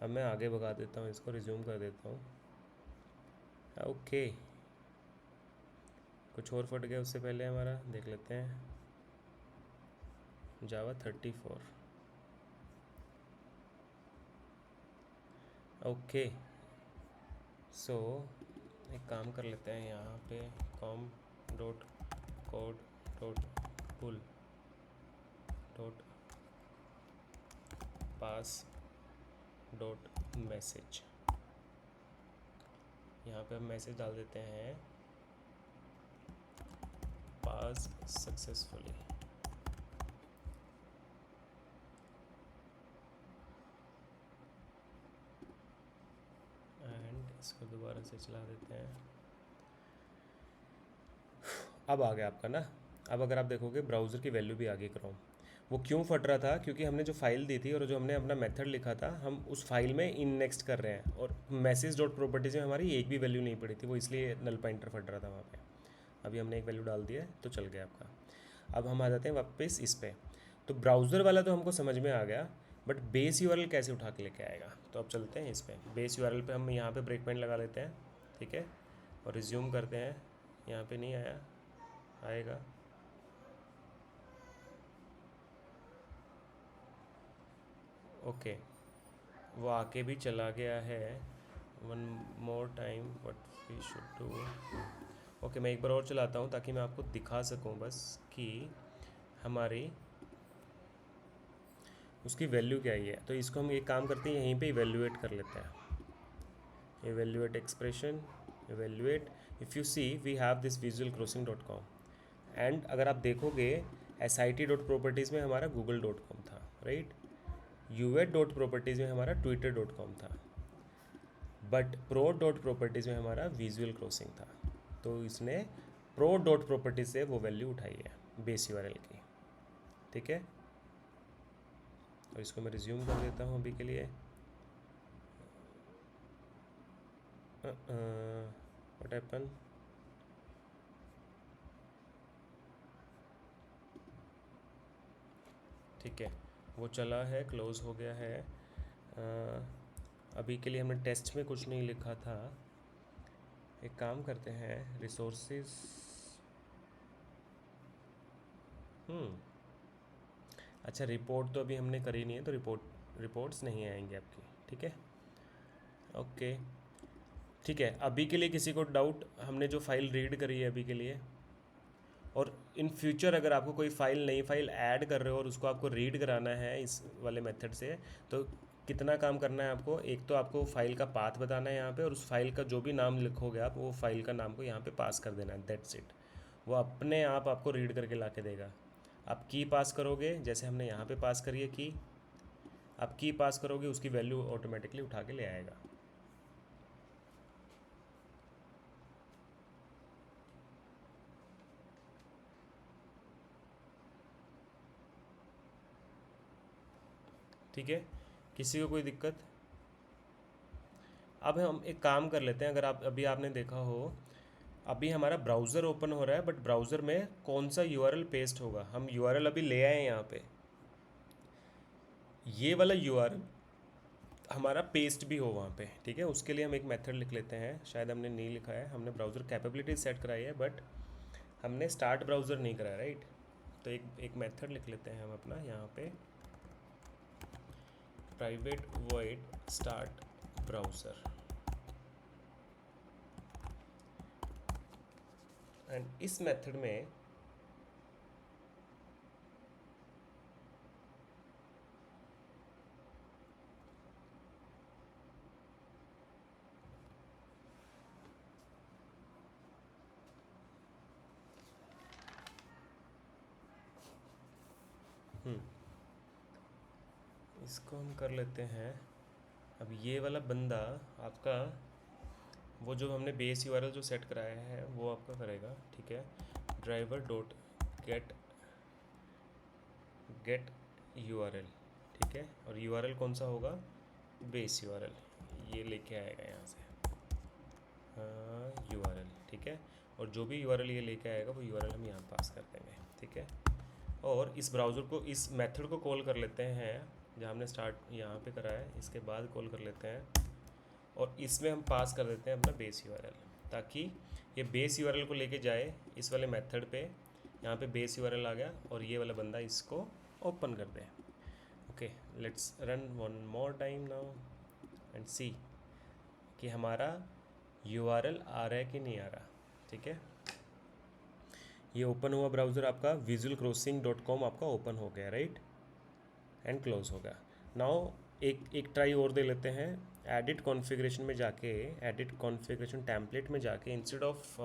अब मैं आगे भगा देता हूँ, इसको रिज्यूम कर देता हूँ। ओके, कुछ और फट गया उससे पहले हमारा, देख लेते हैं। जावा 34, ओके। सो एक काम कर लेते हैं, यहाँ पे कॉम डॉट कोड डॉट पुल डॉट पास डॉट मैसेज, यहाँ पे हम मैसेज डाल देते हैं पास सक्सेसफुली। एंड इसको दोबारा से चला देते हैं। अब आ गया आपका ना। अब अगर आप देखोगे ब्राउज़र की वैल्यू भी आगे क्रोम, वो क्यों फट रहा था, क्योंकि हमने जो फाइल दी थी और जो हमने अपना मेथड लिखा था, हम उस फाइल में इन नेक्स्ट कर रहे हैं, और मैसेज डॉट प्रॉपर्टीज़ में हमारी एक भी वैल्यू नहीं पड़ी थी, वो इसलिए नल पॉइंटर फट रहा था वहाँ पे। अभी हमने एक वैल्यू डाल दिया है तो चल गया आपका। अब हम आ जाते हैं वापस इस पे। तो ब्राउज़र वाला तो हमको समझ में आ गया, बट बेस यूआरएल कैसे उठा के लेके आएगा। तो अब चलते हैं इस पे, बेस यूआरएल पे हम यहाँ पे ब्रेक पॉइंट लगा लेते हैं, ठीक है, और रिज्यूम करते हैं। यहाँ पे नहीं आया, आएगा। ओके, वो आके भी चला गया है। One more time what we should do. Okay, मैं एक बार और चलाता हूँ ताकि मैं आपको दिखा सकूँ बस कि हमारी उसकी वैल्यू क्या ही है। तो इसको हम एक काम करते हैं, यहीं पे इवेल्युएट कर लेते हैं। Evaluate expression, evaluate. If you see we have this visual crossing dot com, and अगर आप देखोगे SIT डॉट प्रॉपर्टीज़ में हमारा गूगल डॉट कॉम था, राइट। यूएट डॉट प्रॉपर्टीज़ में हमारा ट्विटर डॉट कॉम था, बट प्रो डॉट प्रॉपर्टीज़ में हमारा विजुअल क्रॉसिंग था। तो इसने प्रो डॉट प्रॉपर्टीज से वो वैल्यू उठाई है बेस यूआरएल की, ठीक है। और इसको मैं रिज्यूम कर देता हूँ अभी के लिए। व्हाट हैपन, ठीक है, वो चला है, क्लोज हो गया है। अभी के लिए हमने टेस्ट में कुछ नहीं लिखा था। एक काम करते हैं, रिसोर्सेज। अच्छा, रिपोर्ट तो अभी हमने करी नहीं है, तो रिपोर्ट्स नहीं आएंगे आपकी, ठीक है। ओके, ठीक है। अभी के लिए किसी को डाउट? हमने जो फाइल रीड करी है अभी के लिए, और इन फ्यूचर अगर आपको कोई फाइल, नई फाइल ऐड कर रहे हो और उसको आपको रीड कराना है इस वाले मेथड से, तो कितना काम करना है आपको? एक तो आपको फाइल का पाथ बताना है यहाँ पे, और उस फाइल का जो भी नाम लिखोगे आप, वो फाइल का नाम को यहाँ पे पास कर देना है, दैट्स इट। वो अपने आप आपको रीड करके ला के देगा। आप की पास करोगे, जैसे हमने यहाँ पे पास करी है की, आप की पास करोगे, उसकी वैल्यू ऑटोमेटिकली उठा के ले आएगा। ठीक है, किसी को कोई दिक्कत? अब हम एक काम कर लेते हैं, अगर आप अभी आपने देखा हो, अभी हमारा ब्राउज़र ओपन हो रहा है, बट ब्राउज़र में कौन सा यूआरएल पेस्ट होगा? हम यूआरएल अभी ले आए हैं यहाँ पे, ये वाला यूआरएल हमारा पेस्ट भी हो वहाँ पे, ठीक है। उसके लिए हम एक मेथड लिख लेते हैं, शायद हमने नहीं लिखा है, हमने ब्राउज़र कैपेबिलिटी सेट कराई है, बट हमने स्टार्ट ब्राउज़र नहीं कराया, राइट। तो एक मेथड लिख लेते हैं हम अपना यहाँ पे, private void start browser, and इस मेथड में इसको हम कर लेते हैं। अब ये वाला बंदा आपका, वो जो हमने बेस यूआरएल जो सेट कराया है वो आपका करेगा, ठीक है। Driver dot get get URL, ठीक है। और यूआरएल कौन सा होगा? बेस यूआरएल, ये लेके आएगा यहाँ से यूआरएल, ठीक है। और जो भी यूआरएल ये लेके आएगा वो यूआरएल हम यहाँ पास कर देंगे, ठीक है। और इस ब्राउज़र को, इस मेथड को कॉल कर लेते हैं, जहाँ हमने स्टार्ट यहाँ पे करा है, इसके बाद कॉल कर लेते हैं, और इसमें हम पास कर देते हैं अपना बेस यूआरएल, ताकि ये बेस यूआरएल को लेके जाए इस वाले मेथड पे। यहाँ पे बेस यूआरएल आ गया, और ये वाला बंदा इसको ओपन कर दे। Okay, let's run one more time now and see कि हमारा यूआरएल आ रहा है कि नहीं आ रहा, ठीक है। ये ओपन हुआ ब्राउज़र आपका visualcrossing.com आपका ओपन हो गया, राइट, एंड क्लोज हो गया। नाउ एक ट्राई और दे लेते हैं। एडिट कॉन्फ़िगरेशन में जाके, एडिट कॉन्फ़िगरेशन टेम्पलेट में जाके, instead of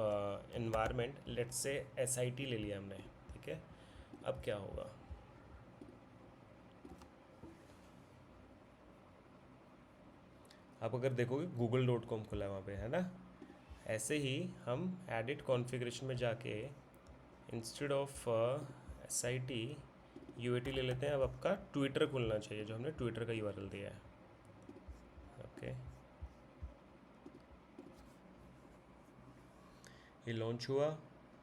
environment let's say SIT ले लिया हमने, ठीक है। अब क्या होगा? आप अगर देखोगे google.com खुला है वहाँ पे, है ना। ऐसे ही हम एडिट कॉन्फ़िगरेशन में जाके इंस्टेड ऑफ SIT UAT ले लेते हैं। अब आपका ट्विटर खुलना चाहिए, जो हमने ट्विटर का यूआरएल दिया है, ओके। ये लॉन्च हुआ,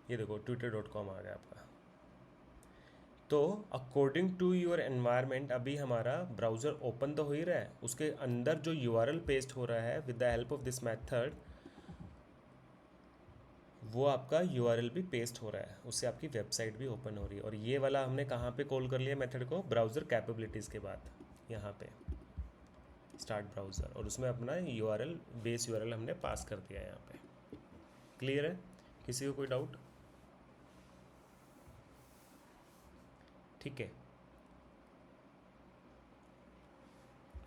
ये देखो twitter.com आ गया आपका। तो अकॉर्डिंग टू योर एनवायरनमेंट अभी हमारा ब्राउज़र ओपन तो हो ही रहा है, उसके अंदर जो यूआरएल पेस्ट हो रहा है with the help of this method, वो आपका यूआरएल भी पेस्ट हो रहा है, उससे आपकी वेबसाइट भी ओपन हो रही है। और ये वाला हमने कहाँ पे कॉल कर लिया मेथड को? ब्राउज़र कैपेबिलिटीज़ के बाद, यहाँ पे स्टार्ट ब्राउज़र, और उसमें अपना यूआरएल, बेस यूआरएल हमने पास कर दिया है यहाँ पे। क्लियर है? किसी को कोई डाउट? ठीक है।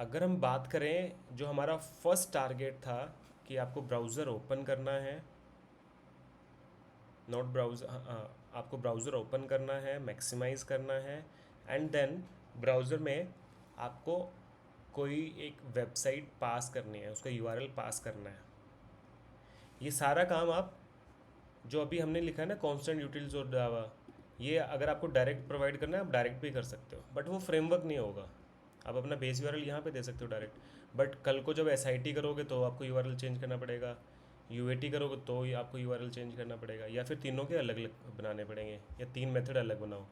अगर हम बात करें, जो हमारा फर्स्ट टारगेट था कि आपको ब्राउज़र ओपन करना है, नॉट ब्राउज़र, आपको ब्राउज़र ओपन करना है, मैक्सिमाइज़ करना है, एंड देन ब्राउज़र में आपको कोई एक वेबसाइट पास करनी है, उसका यूआरएल पास करना है। ये सारा काम आप, जो अभी हमने लिखा है ना, कांस्टेंट यूटिल्स और जावा, ये अगर आपको डायरेक्ट प्रोवाइड करना है आप डायरेक्ट भी कर सकते हो, बट वो फ्रेमवर्क नहीं होगा। आप अपना बेस यूआरएल यहाँ पे दे सकते हो डायरेक्ट, बट कल को जब SIT करोगे तो आपको यूआरएल चेंज करना पड़ेगा, UAT करोगे तो ही आपको यूआरएल चेंज करना पड़ेगा, या फिर तीनों के अलग अलग बनाने पड़ेंगे, या 3 मेथड अलग बनाओ,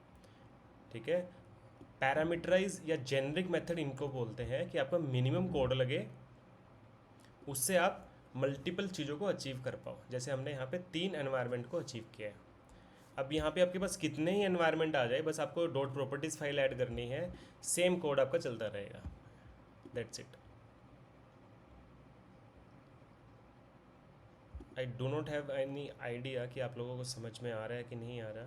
ठीक है। पैरामीटराइज या जेनरिक मेथड इनको बोलते हैं कि आपका मिनिमम कोड लगे उससे आप मल्टीपल चीज़ों को अचीव कर पाओ। जैसे हमने यहाँ पे 3 एनवायरनमेंट को अचीव किया है। अब यहाँ पे आपके पास कितने ही एनवायरनमेंट आ जाए, बस आपको डॉट प्रॉपर्टीज़ फाइल ऐड करनी है, सेम कोड आपका चलता रहेगा। That's it. I do not have any idea कि आप लोगों को समझ में आ रहा है कि नहीं आ रहा,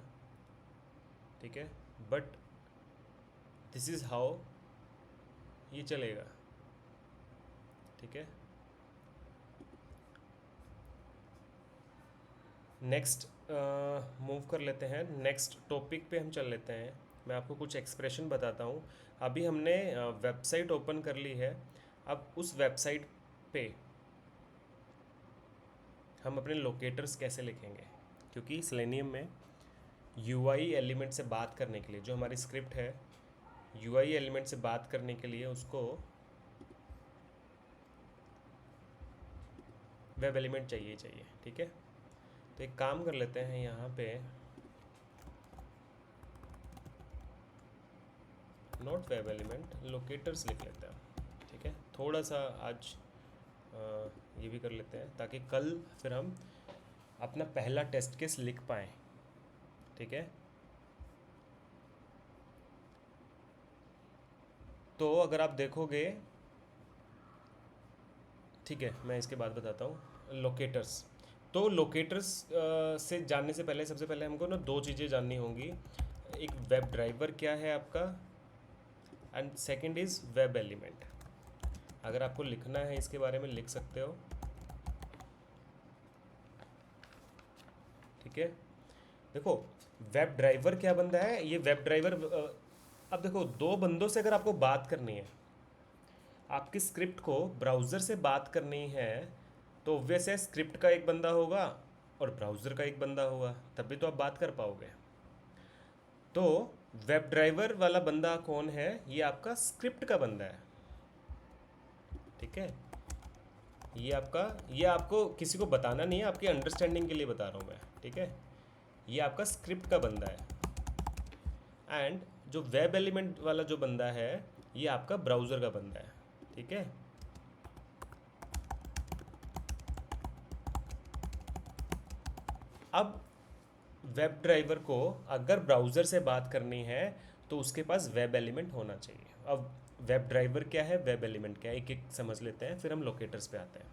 ठीक है, बट दिस इज़ हाउ ये चलेगा, ठीक है। नेक्स्ट मूव कर लेते हैं, नेक्स्ट टॉपिक पे हम चल लेते हैं। मैं आपको कुछ एक्सप्रेशन बताता हूँ। अभी हमने वेबसाइट ओपन कर ली है। अब उस वेबसाइट पे हम अपने लोकेटर्स कैसे लिखेंगे, क्योंकि सेलेनियम में यूआई एलिमेंट से बात करने के लिए, जो हमारी स्क्रिप्ट है यूआई एलिमेंट से बात करने के लिए उसको वेब एलिमेंट चाहिए चाहिए, ठीक है। तो एक काम कर लेते हैं, यहाँ पे नॉट वेब एलिमेंट, लोकेटर्स लिख लेते हैं, ठीक है। थोड़ा सा आज ये भी कर लेते हैं ताकि कल फिर हम अपना पहला टेस्ट केस लिख पाएँ, ठीक है। तो अगर आप देखोगे, ठीक है, मैं इसके बाद बताता हूँ लोकेटर्स। तो लोकेटर्स से जानने से पहले सबसे पहले हमको ना 2 चीज़ें जाननी होंगी। एक वेब ड्राइवर क्या है आपका, and second is web element. अगर आपको लिखना है इसके बारे में लिख सकते हो, ठीक है। देखो वेब ड्राइवर क्या बंदा है, ये वेब ड्राइवर अब देखो 2 बंदों से अगर आपको बात करनी है, आपकी स्क्रिप्ट को ब्राउज़र से बात करनी है, तो ऑब्वियस है स्क्रिप्ट का एक बंदा होगा और ब्राउज़र का एक बंदा होगा, तभी तो आप बात कर पाओगे। तो वेब ड्राइवर वाला बंदा कौन है, ये आपका स्क्रिप्ट का बंदा है, ठीक है। ये आपको किसी को बताना नहीं है, आपकी अंडरस्टैंडिंग के लिए बता रहा हूँ मैं, ठीक है। ये आपका स्क्रिप्ट का बंदा है, एंड जो वेब एलिमेंट वाला जो बंदा है ये आपका ब्राउज़र का बंदा है, ठीक है। अब वेब ड्राइवर को अगर ब्राउज़र से बात करनी है तो उसके पास वेब एलिमेंट होना चाहिए। अब वेब ड्राइवर क्या है, वेब एलिमेंट क्या है, एक एक समझ लेते हैं, फिर हम लोकेटर्स पे आते हैं।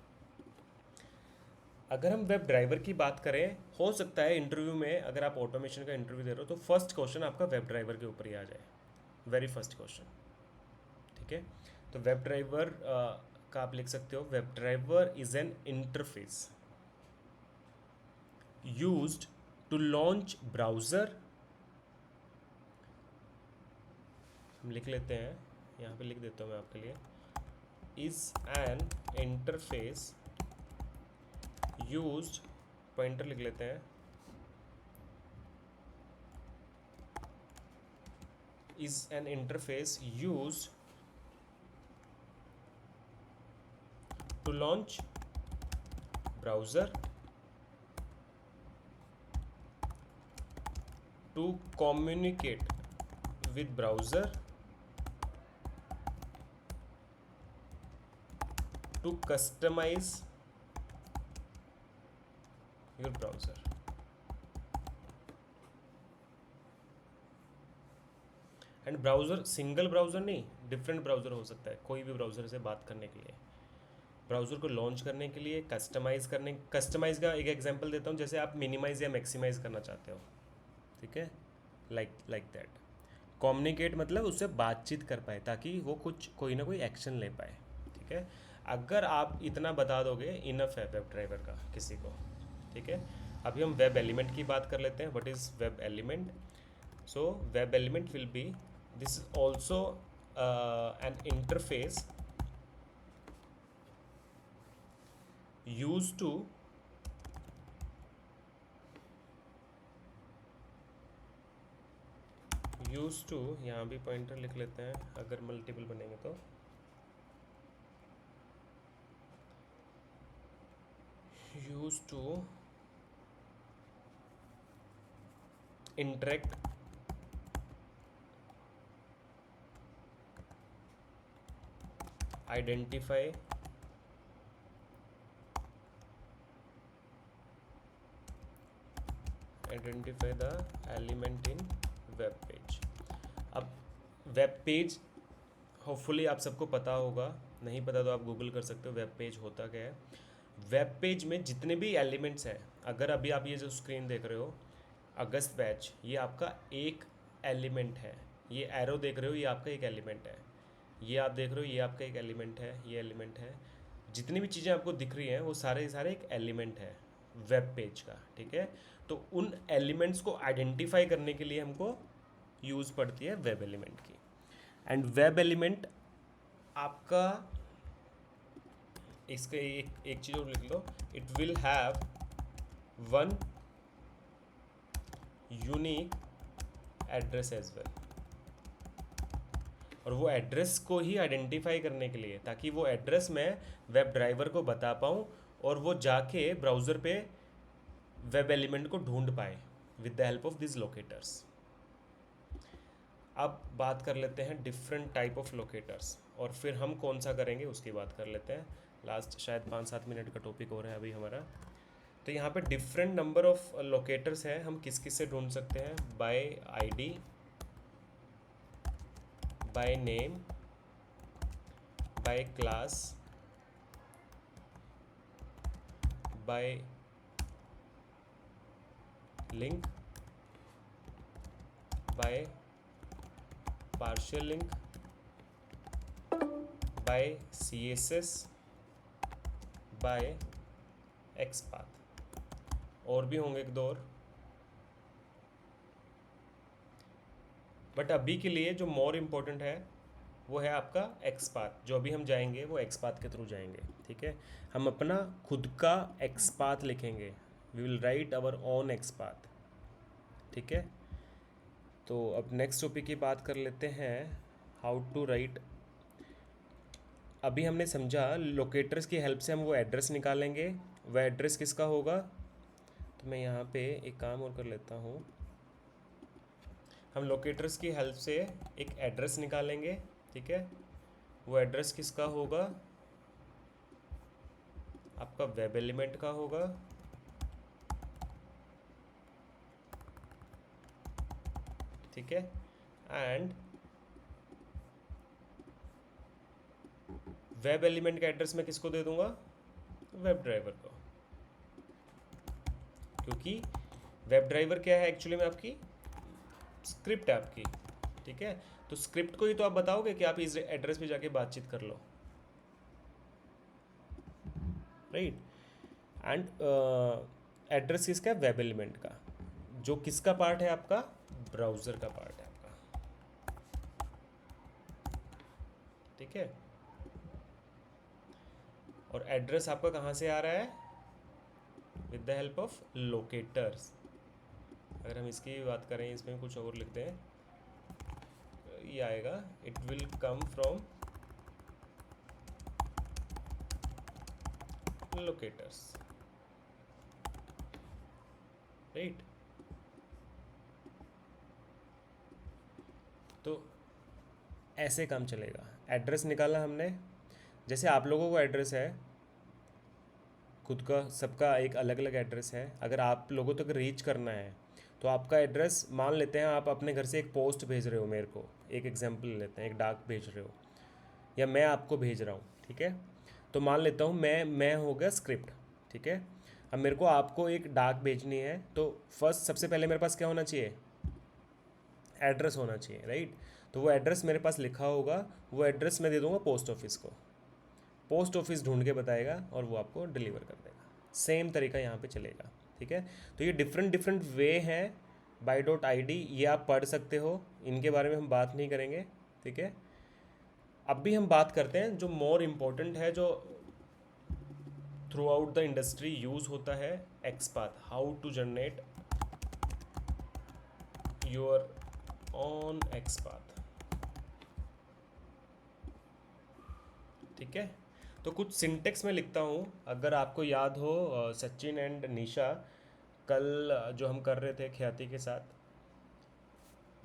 अगर हम वेब ड्राइवर की बात करें, हो सकता है इंटरव्यू में अगर आप ऑटोमेशन का इंटरव्यू दे रहे हो तो फर्स्ट क्वेश्चन आपका वेब ड्राइवर के ऊपर ही आ जाए, वेरी फर्स्ट क्वेश्चन, ठीक है। तो वेब ड्राइवर का आप लिख सकते हो, web driver is an interface used to launch browser. हम लिख लेते हैं, यहाँ पे लिख देता हूँ मैं आपके लिए, is an interface used, pointer लिख लेते हैं, is an interface used to launch browser, to communicate with browser, to customize your browser। And browser single browser नहीं, डिफरेंट ब्राउज़र हो सकता है, कोई भी ब्राउज़र से बात करने के लिए, ब्राउज़र को लॉन्च करने के लिए, कस्टमाइज़ का एक एग्जांपल देता हूँ, जैसे आप मिनिमाइज़ या मैक्सिमाइज़ करना चाहते हो, ठीक है, लाइक दैट। कम्युनिकेट मतलब उससे बातचीत कर पाए ताकि वो कुछ कोई ना कोई एक्शन ले पाए, ठीक है। अगर आप इतना बता दोगे इनफ है वेब ड्राइवर का किसी को, ठीक है। अभी हम वेब एलिमेंट की बात कर लेते हैं, what is web element. So web element will be, this is also an interface use to यहाँ भी पॉइंटर लिख लेते हैं अगर मल्टीपल बनेंगे तो, use to interact identify identify the element in web page. अब वेब पेज होपफुली आप सबको पता होगा, नहीं पता तो आप गूगल कर सकते हो वेब पेज होता क्या है। वेब पेज में जितने भी एलिमेंट्स हैं, अगर अभी आप ये जो स्क्रीन देख रहे हो अगस्त बैच, ये आपका एक एलिमेंट है। ये एरो देख रहे हो, ये आपका एक एलिमेंट है। ये आप देख रहे हो, ये आपका एक एलिमेंट है, ये एलिमेंट है। जितनी भी चीज़ें आपको दिख रही हैं वो सारे के सारे एक एलिमेंट है वेब पेज का, ठीक है। तो उन एलिमेंट्स को आइडेंटिफाई करने के लिए हमको यूज़ पड़ती है वेब एलिमेंट की। एंड वेब एलिमेंट आपका, इसका एक चीज़ और लिख लो, it will have one unique address as well. और वो एड्रेस को ही आइडेंटिफाई करने के लिए, ताकि वो एड्रेस मैं वेब ड्राइवर को बता पाऊँ और वो जाके ब्राउज़र पे वेब एलिमेंट को ढूंढ पाए with the help of this locators. अब बात कर लेते हैं डिफरेंट टाइप ऑफ लोकेटर्स, और फिर हम कौन सा करेंगे उसकी बात कर लेते हैं। लास्ट शायद 5-7 मिनट का टॉपिक हो रहा है अभी हमारा। तो यहाँ पे डिफरेंट नंबर ऑफ लोकेटर्स हैं। हम किस किस से ढूंढ सकते हैं? By ID, by name, by class, by link, by partial link, by CSS, by XPath। और भी होंगे एक दो और, बट अभी के लिए जो मोर इम्पोर्टेंट है वो है आपका XPath। जो अभी हम जाएंगे वो XPath के थ्रू जाएंगे, ठीक है। हम अपना खुद का XPath लिखेंगे, we will write our own XPath, ठीक है। तो अब नेक्स्ट टॉपिक की बात कर लेते हैं, हाउ टू राइट। अभी हमने समझा लोकेटर्स की हेल्प से हम वो एड्रेस निकालेंगे। वह एड्रेस किसका होगा? तो मैं यहाँ पे एक काम और कर लेता हूँ। हम लोकेटर्स की हेल्प से एक एड्रेस निकालेंगे, ठीक है। वो एड्रेस किसका होगा? आपका वेब एलिमेंट का होगा, ठीक है। एंड वेब एलिमेंट का एड्रेस मैं किसको दे दूंगा? वेब ड्राइवर को, क्योंकि वेब ड्राइवर क्या है एक्चुअली में? आपकी स्क्रिप्ट है आपकी, ठीक है। तो स्क्रिप्ट को ही तो आप बताओगे कि आप इस एड्रेस पे जाके बातचीत कर लो, राइट। एंड एड्रेस किसका है? वेब एलिमेंट का, जो किसका पार्ट है? आपका ब्राउज़र का पार्ट है आपका, ठीक है। और एड्रेस आपका कहाँ से आ रहा है? With the help of locators. अगर हम इसकी बात करें, इसमें कुछ और लिखते हैं, ये आएगा, it will come from locators, right. तो ऐसे काम चलेगा। एड्रेस निकाला हमने, जैसे आप लोगों को एड्रेस है खुद का, सबका एक अलग अलग एड्रेस है। अगर आप लोगों तक रीच करना है तो आपका एड्रेस, मान लेते हैं आप अपने घर से एक पोस्ट भेज रहे हो मेरे को, एक एग्जांपल लेते हैं, एक डाक भेज रहे हो, या मैं आपको भेज रहा हूँ, ठीक है। तो मान लेता हूँ मैं हो गया स्क्रिप्ट, ठीक है। अब मेरे को आपको एक डाक भेजनी है, तो फर्स्ट सबसे पहले मेरे पास क्या होना चाहिए? एड्रेस होना चाहिए, राइट। तो वो एड्रेस मेरे पास लिखा होगा, वो एड्रेस मैं दे दूंगा पोस्ट ऑफिस को, पोस्ट ऑफिस ढूंढ के बताएगा और वो आपको डिलीवर कर देगा। सेम तरीका यहाँ पे चलेगा, ठीक है। तो ये डिफरेंट डिफरेंट वे हैं by.id, ये आप पढ़ सकते हो, इनके बारे में हम बात नहीं करेंगे, ठीक है। अब भी हम बात करते हैं जो मोर इम्पोर्टेंट है, जो throughout the industry use होता है, XPath। How to generate your own XPath, ठीक है। तो कुछ सिंटेक्स में लिखता हूँ, अगर आपको याद हो, सचिन एंड निशा कल जो हम कर रहे थे ख्याति के साथ,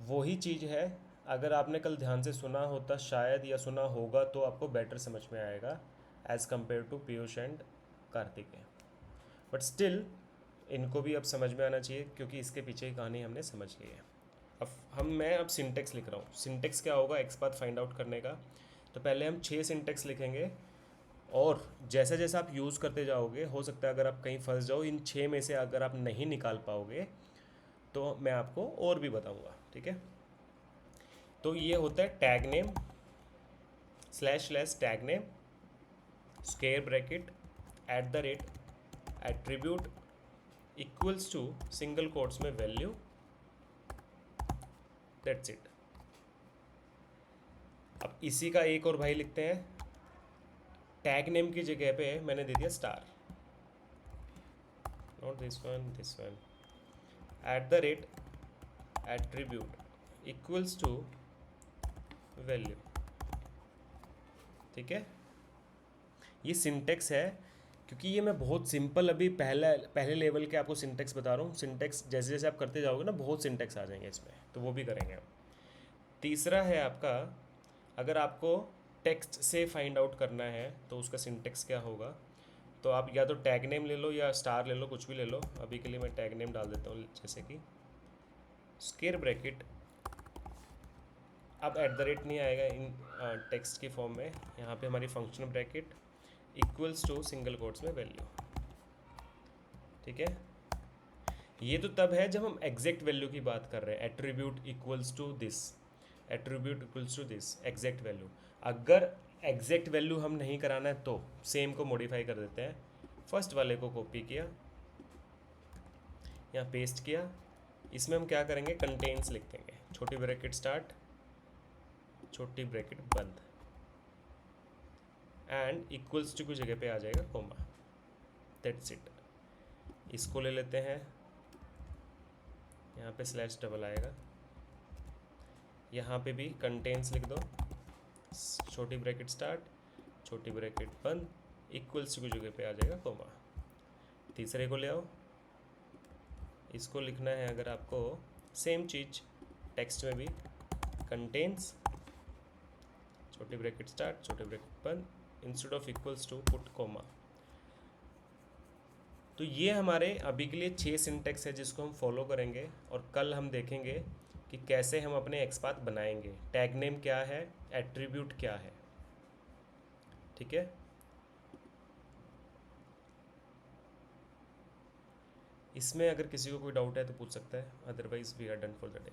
वही चीज़ है। अगर आपने कल ध्यान से सुना होता शायद, या सुना होगा, तो आपको बेटर समझ में आएगा as compare to Piyush and Kartikeya. But still इनको भी अब समझ में आना चाहिए क्योंकि इसके पीछे की कहानी हमने समझ ली है। अब मैं सिंटेक्स लिख रहा हूँ। सिंटेक्स क्या होगा XPath फाइंड आउट करने का? तो पहले हम 6 सिंटेक्स लिखेंगे और जैसे जैसे आप यूज़ करते जाओगे, हो सकता है अगर आप कहीं फंस जाओ इन 6 में से, अगर आप नहीं निकाल पाओगे तो मैं आपको और भी बताऊंगा, ठीक है? तो ये होता है tag name / tag name, square bracket, @ attribute equals to single quotes में वैल्यू, दैट्स इट। अब इसी का एक और भाई लिखते हैं। टैग नेम की जगह पे मैंने दे दिया star, not this one, @ attribute equals to value, ठीक है? ये सिंटेक्स है क्योंकि ये मैं बहुत सिंपल अभी पहले लेवल के आपको सिंटेक्स बता रहा हूँ। सिंटेक्स जैसे जैसे आप करते जाओगे ना, बहुत सिंटेक्स आ जाएंगे इसमें, तो वो भी करेंगे हम। तीसरा है आपका, अगर आपको टेक्स्ट से फाइंड आउट करना है तो उसका सिंटेक्स क्या होगा? तो आप या तो टैग नेम ले लो या स्टार ले लो, कुछ भी ले लो। अभी के लिए मैं टैग नेम डाल देता हूँ, जैसे कि स्क्वायर ब्रैकेट। अब @ नहीं आएगा इन टेक्स्ट की फॉर्म में, यहाँ पे हमारी function bracket equals to single quotes में वैल्यू, ठीक है? ये तो तब है जब हम एग्जैक्ट वैल्यू की बात कर रहे हैं। Attribute equals to this, attribute equals to this exact value. अगर एग्जैक्ट वैल्यू हम नहीं कराना है तो सेम को मॉडिफाई कर देते हैं। फर्स्ट वाले को कॉपी किया, यहाँ पेस्ट किया। इसमें हम क्या करेंगे, कंटेन्स लिख देंगे, छोटी ब्रैकेट स्टार्ट, छोटी ब्रैकेट बंद, एंड इक्वल्स टू की जगह पे आ जाएगा कोमा, दैट्स इट। इसको ले लेते हैं, यहाँ पे /डबल आएगा, यहाँ पे भी कंटेन्स लिख दो, छोटी ब्रैकेट स्टार्ट, छोटी ब्रैकेट बंद, इक्वल्स की जगह पे आ जाएगा कोमा। तीसरे को ले आओ, इसको लिखना है अगर आपको सेम चीज़ टेक्स्ट में भी, कंटेन्स, छोटी ब्रैकेट स्टार्ट, छोटी ब्रैकेट बंद, instead of equals to put comma. तो ये हमारे अभी के लिए 6 सिंटेक्स है जिसको हम फॉलो करेंगे, और कल हम देखेंगे कि कैसे हम अपने XPath बनाएंगे। टैग नेम क्या है, एट्रीब्यूट क्या है, ठीक है? इसमें अगर किसी को कोई डाउट है तो पूछ सकता है, otherwise we are done for the day.